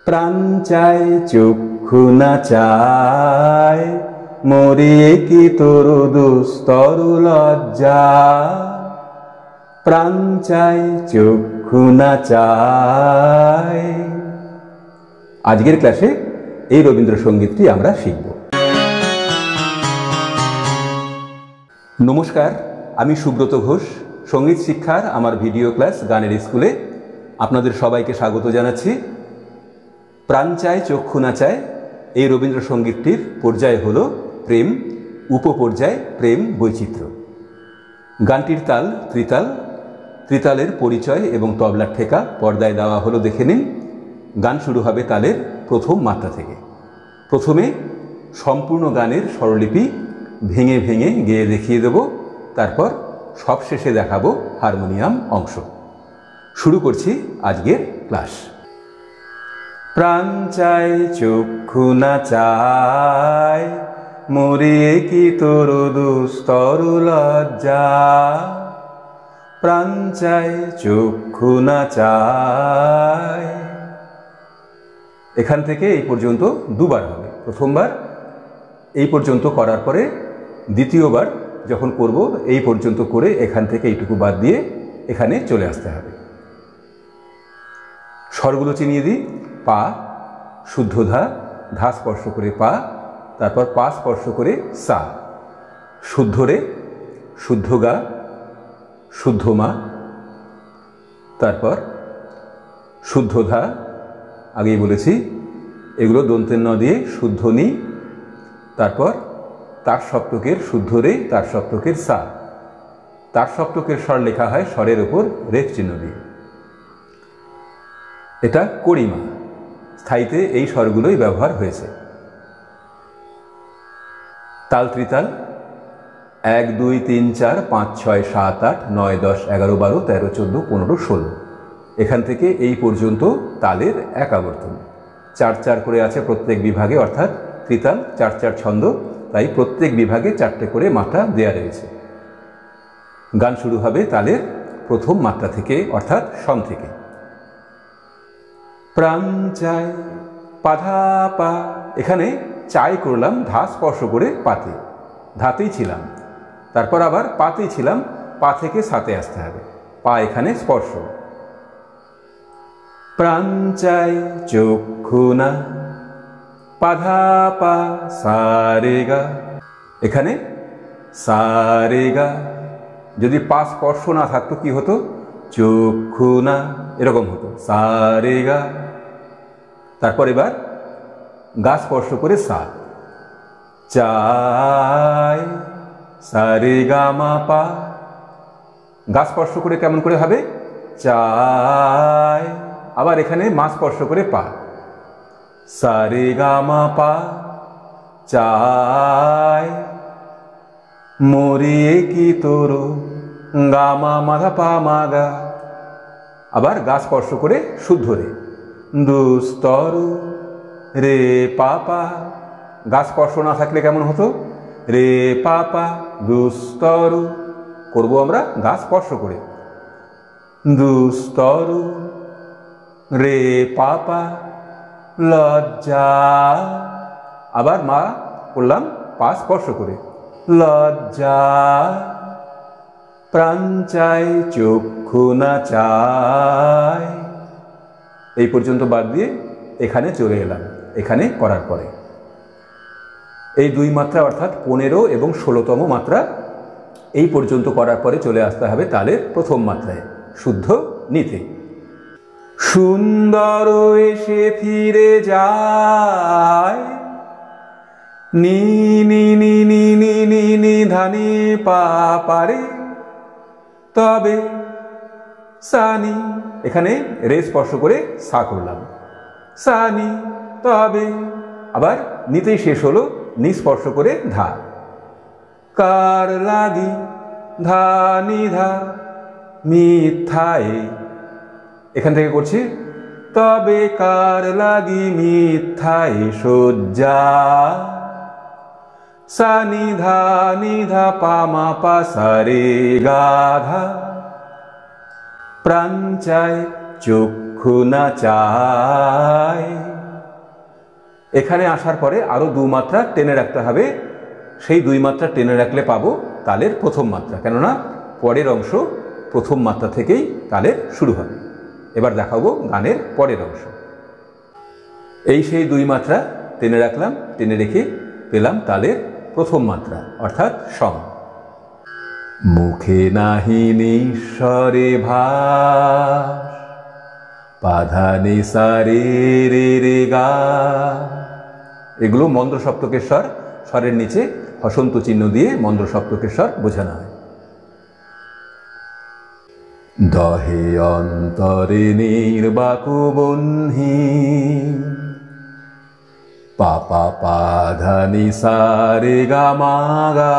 প্রাণ চায় চক্ষু না চায়, মরিয়ে কি তোর দুস্তর লজ্জা। প্রাণ চায় চক্ষু না চায়। আজকের ক্লাসে এই রবীন্দ্রসঙ্গীতটি আমরা শিখব। নমস্কার, আমি সুব্রত ঘোষ। সঙ্গীত শিক্ষার আমার ভিডিও ক্লাস গানের স্কুলে আপনাদের সবাইকে স্বাগত জানাচ্ছি। প্রাণ চায় চক্ষু না চায় এই রবীন্দ্রসঙ্গীতটির পর্যায় হল প্রেম, উপপর্যায় প্রেম বৈচিত্র্য। গানটির তাল ত্রিতাল। ত্রিতালের পরিচয় এবং তবলার ঠেকা পর্দায় দেওয়া হলো, দেখে নিন। গান শুরু হবে তালের প্রথম মাত্রা থেকে। প্রথমে সম্পূর্ণ গানের স্বরলিপি ভেঙে ভেঙে গেয়ে দেখিয়ে দেব, তারপর সবশেষে দেখাবো হারমোনিয়াম অংশ। শুরু করছি আজকের ক্লাস। প্রাণ চায় চক্ষু না চায়, মরিয়ে কি তোর দুস্তর লজ্জা। প্রাণ চায় চক্ষু না চায়। এখান থেকে এই পর্যন্ত দুবার হবে। প্রথমবার এই পর্যন্ত করার পরে দ্বিতীয়বার যখন করব এই পর্যন্ত করে এখান থেকে এইটুকু বাদ দিয়ে এখানে চলে আসতে হবে। স্বরগুলো চিনিয়ে দিই। পা, শুদ্ধ ধা, ধা স্পর্শ করে পা, তারপর পা স্পর্শ করে সা, শুদ্ধ রে, শুদ্ধ গা, শুদ্ধ মা, তারপর শুদ্ধ ধা, আগেই বলেছি এগুলো দন্তের ন দিয়ে শুদ্ধ নি, তারপর তার সপ্তকের শুদ্ধ রে, তার সপ্তকের সা। তার সপ্তকের স্বর লেখা হয় স্বরের ওপর রেফ চিহ্ন দিয়ে। এটা কড়িমা। স্থায়ীতে এই স্বরগুলোই ব্যবহার হয়েছে। তাল ত্রিতাল 1 2 3 4 5 6 7 8 9 10 11 12 13 14 15 16। এখান থেকে এই পর্যন্ত তালের এক আবর্তন। 4 4 করে আছে প্রত্যেক বিভাগে, অর্থাৎ ত্রিতাল 4 4 ছন্দ, তাই প্রত্যেক বিভাগে 4টে করে মাত্রা দেয়া রয়েছে। গান শুরু হবে তালের প্রথম মাত্রা থেকে, অর্থাৎ সম থেকে। প্রাণ চায় পাধা পা। এখানে চাই করলাম ধা স্পর্শ করে পাতে, ধাতেই ছিলাম, তারপর আবার পাতেই ছিলাম, পা থেকে সাতে আসতে হবে। পা এখানে স্পর্শ। প্রাণ চায় চক্ষু না পাধা পা সারে গা। এখানে সারে গা। যদি পা স্পর্শ না থাকতো কি হতো? চক্ষু না, এরকম হতো সারে গা। তারপর এবার গা স্পর্শ করে সা। চায় সারে গা মা পা। গা স্পর্শ করে কেমন করে হবে? চায়। আবার এখানে মা স্পর্শ করে পা। সারে গা মা পা চায়, মরিয়ে কি তোর গা মা মাধা পা মা গা। আবার গা স্পর্শ করে শুদ্ধ রে, দুস্তর রে পা পা। গা স্পর্শ না থাকলে কেমন হতো? রে পা পা দুস্তর। করবো আমরা গা স্পর্শ করে, দুস্তর রে পা পা লজ্জা। আবার মা করলাম পা স্পর্শ করে, লজ্জা। প্রাণ চায় চক্ষু না চায়। এই পর্যন্ত বাদ দিয়ে এখানে চলে এলাম। এখানে করার পরে এই দুই মাত্রা, অর্থাৎ 15 এবং 16তম মাত্রা, এই পর্যন্ত করার পরে চলে আসতে হবে তালের প্রথম মাত্রায়, শুদ্ধ নিতে। সুন্দর এসে ফিরে যায়, নি নি নি নি নি নি নি ধানি পা পারে, তবে সানি। এখানে রে স্পর্শ করে সা করলাম, সানি তবে। আবার নিতেই শেষ হলো, নি স্পর্শ করে ধা। কার লাগি ধা নি ধা মিথ্যায়। এখান থেকে করছি, তবে কার লাগি মিথ্যায় সজ্জা। সা নি ধা পা মা পা সারে গা ধা। প্রাণ চায় চক্ষু না চায়। এখানে আসার পরে আরও 2 মাত্রা টেনে রাখতে হবে। সেই 2 মাত্রা টেনে রাখলে পাবো তালের প্রথম মাত্রা, কেননা পরের অংশ প্রথম মাত্রা থেকেই তালের শুরু হবে। এবার দেখাবো গানের পরের অংশ। এই সেই 2 মাত্রা টেনে রাখলাম, টেনে রেখে পেলাম তালের প্রথম মাত্রা অর্থাৎ সম। মুখে নাহি নিঃস্বরে ভাস, পাধা নি সা রে রে রে গা। এগুলো মন্দ্র সপ্তকের স্বর, স্বরের নিচে হসন্ত চিহ্ন দিয়ে মন্দ্র সপ্তকের স্বর বোঝানো হয়। দহে অন্তরে নির্বাকু বহ্নি, পাপা পাধা নি সা রে গা মা গা।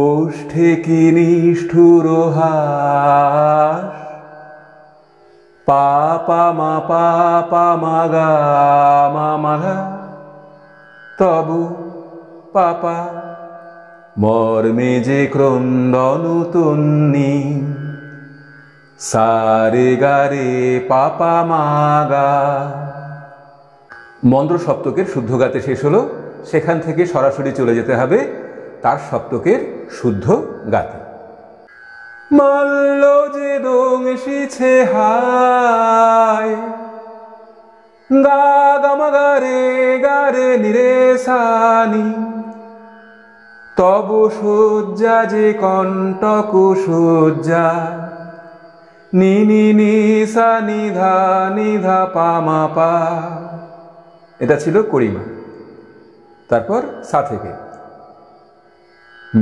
ওষ্ঠে কি নিষ্ঠুর হাস, পাপা মা গা মা গা। তবু পাপা মর্মে যে ক্রন্দন তন্নি, সা রে গা রে পাপা মা গা। মন্দ্র সপ্তকের শুদ্ধ গাতে শেষ হলো, সেখান থেকে সরাসরি চলে যেতে হবে তার সপ্তকের শুদ্ধ গাতে। মাল্য যে দংশিছে হায়, গা গামা গা রে নিরে সানি। তব শয্যা যে কণ্টক শয্যা, নি নি নি সা নিধা নিধা পা মা পা। এটা ছিল করিমা। তারপর সা থেকে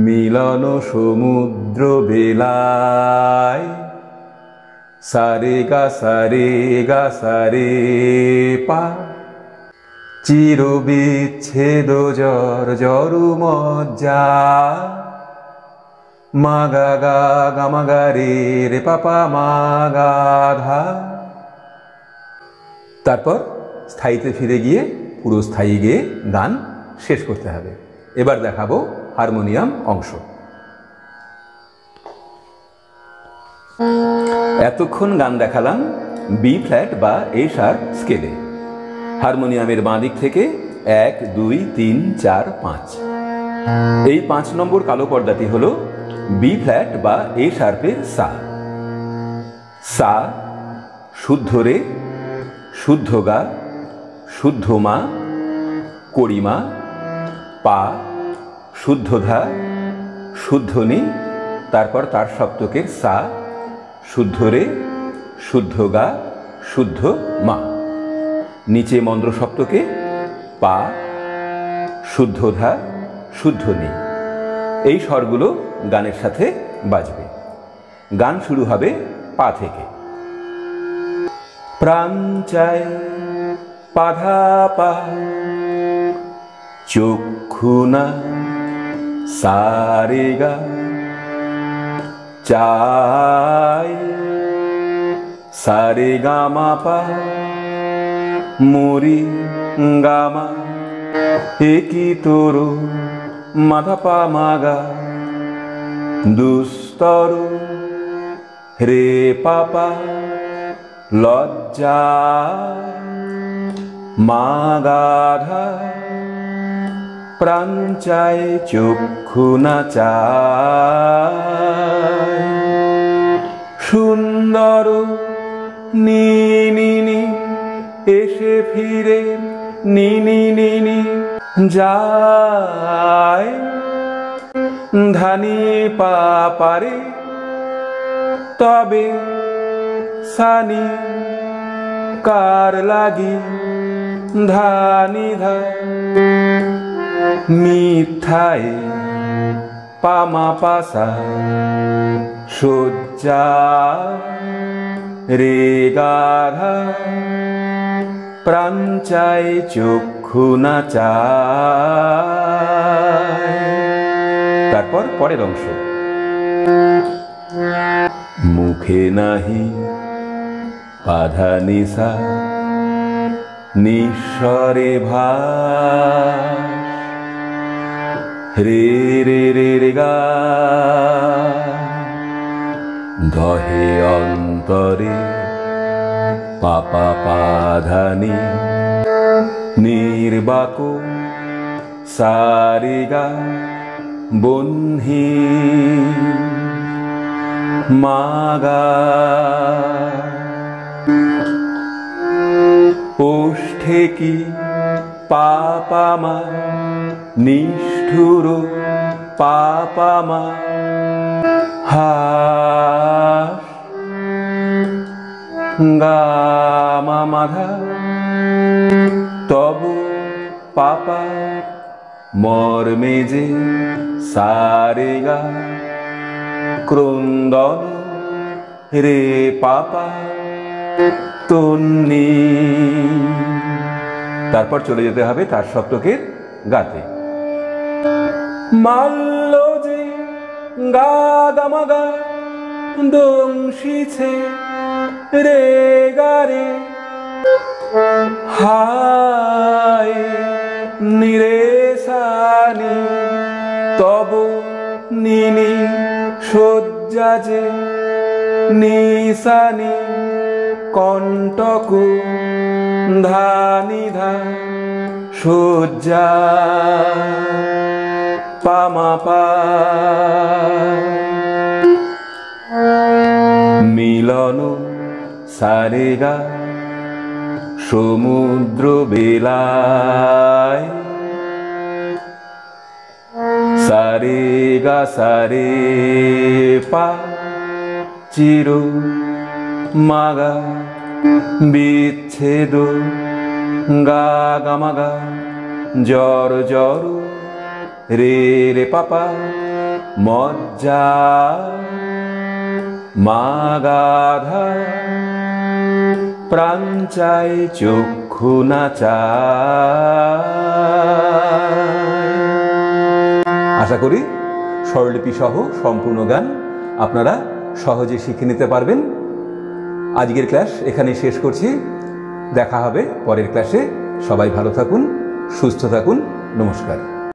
মিলন সমুদ্র বেলায়, সা রে গা সা রে পা। চির বিচ্ছেদ জর জরু মজ্জা, মা গা গা মা গা রে রে পাপা মা গা ধা। তারপর স্থায়ীতে ফিরে গিয়ে পুরো স্থায়ী গেয়ে গান শেষ করতে হবে। এবার দেখাবো হারমোনিয়াম অংশ। এতক্ষণ গান দেখালাম বি ফ্ল্যাট বা এ শার্প স্কেলে। হারমোনিয়ামের বাঁ দিক থেকে 1 2 3 4 5। এই 5 নম্বর কালো পর্দাটি হল বি ফ্ল্যাট বা এ শার্পের সা। সা শুদ্ধ রে, শুদ্ধ গা, শুদ্ধ মা, করিমা, পা, শুদ্ধ ধা, শুদ্ধ নি, তারপর তার সপ্তকের সা, শুদ্ধ রে, শুদ্ধ গা, শুদ্ধ মা। নিচে মন্দ্র সপ্তকে পা, শুদ্ধ ধা, শুদ্ধ নি। এই স্বরগুলো গানের সাথে বাজবে। গান শুরু হবে পা থেকে। প্রাণ চায় পাধা পা, চক্ষু না সা রে গা। চাই সা রে গা মা পা, মরি গামা। একি তোর মাধা পা মা গা। দুস্তর রে পাপা, লজ্জা মা গাধা। প্রাণ চায় চক্ষু না চায়। সুন্দর নি নি নি, এসে ফিরে নি নি নি নি। যায় ধানি পাপারে, তবে সানি কার লাগি ধানি ধা। মিথায় পামা পাসা, শয্যা রে গাধা। প্রাণ চায় চক্ষু না চায়। তারপর পরের অংশ। মুখে নাহি পাধা নিসা, নিঃস্বরে ভাস। রে রে রে রে গা। দহে অন্তরে পাপা পাধানি নির্বাকো সারিগা বহ্নি মাগা ওষ্ঠে কি পাপামা নিষ্ঠুর পাপামা হাস গামা মাধা তব পাপা মর্মে যে সারেগা ক্রন্দন রে পাপা তন্নি। তারপর চলে যেতে হবে তার সপ্তকের গাতে। মাল্য যে গা গামাগা দংশিছে রে গারে হায় নিরেশানি তব নিনি শয্যা যে নিশানি কণ্টক ধানিধা শয্যা পামাপা মিলন সারেগা সমুদ্র বেলায় সারেগা সারে পা চির মাগা বিচ্ছেদ গা গামাগা জর জর রে রে পাপা মজ্জা মাগাধা প্রাণ চায় চক্ষু না চায়। আশা করি স্বরলিপি সহ সম্পূর্ণ গান আপনারা সহজে শিখে নিতে পারবেন। আজকের ক্লাস এখানেই শেষ করছি। দেখা হবে পরের ক্লাসে। সবাই ভালো থাকুন, সুস্থ থাকুন। নমস্কার।